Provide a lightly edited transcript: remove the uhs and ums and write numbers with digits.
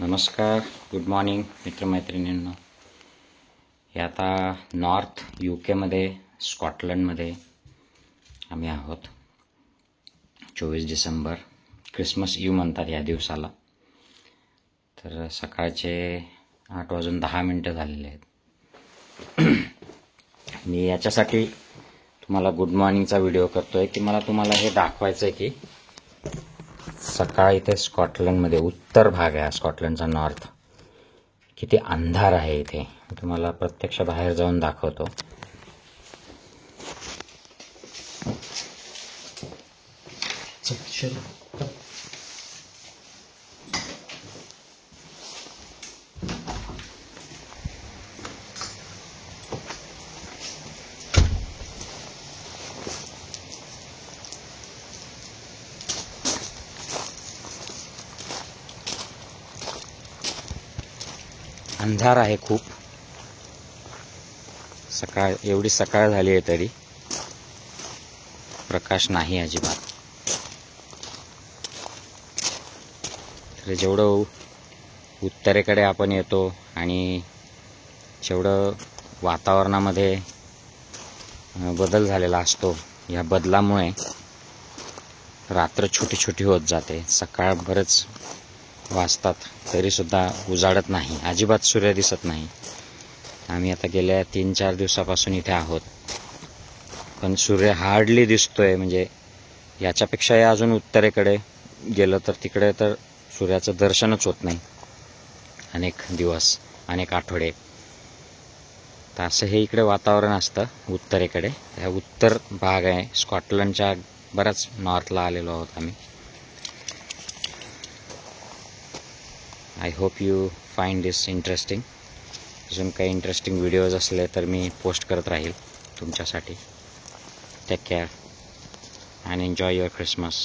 नमस्कार, good morning मित्रमैत्रिणींनो. हे आता नॉर्थ UK स्कॉटलंडमध्ये आम्ही आहोत. 24 डिसेंबर ख्रिसमस ईव्ह म्हणतात या दिवसाला. तर सकाळचे 8:10 झालेले आहेत. मी याच्यासाठी तुम्हाला गुड मॉर्निंगचा व्हिडिओ करतोय की मला तुम्हाला हे दाखवायचं आहे की सकाळ इथे स्कॉटलंडमध्ये उत्तर भाग आहे स्कॉटलंडचा नॉर्थ, किती अंधार आहे इथे. तुम्हाला प्रत्यक्ष बाहेर जाऊन दाखवतो. अंधार आहे खूप. एवढी सकाळ झाली आहे तरी प्रकाश नाही अजिबात. तर जेवढं उत्तरेकडे आपण येतो आणि जेवढं वातावरणामध्ये बदल झालेला असतो, या बदलामुळे रात्र छोटी छोटी होत जाते. सकाळ बरेच वाजतात तरीसुद्धा उजाडत नाही, अजिबात सूर्य दिसत नाही. आम्ही आता गेल्या 3-4 दिवसापासून इथे आहोत, पण सूर्य हार्डली दिसतोय. म्हणजे याच्यापेक्षाही अजून उत्तरेकडे गेलं तर तिकडे तर सूर्याचं दर्शनच होत नाही अनेक दिवस, अनेक आठवडे. तर असं हे इकडे वातावरण असतं उत्तरेकडे. हा उत्तर भाग आहे स्कॉटलंडच्या. बऱ्याच नॉर्थला आलेलो आहोत आम्ही. I hope you find this interesting. अजून काही इंटरेस्टिंग व्हिडिओज असले तर मी पोस्ट करत राहील तुमच्यासाठी. Take care and enjoy your Christmas.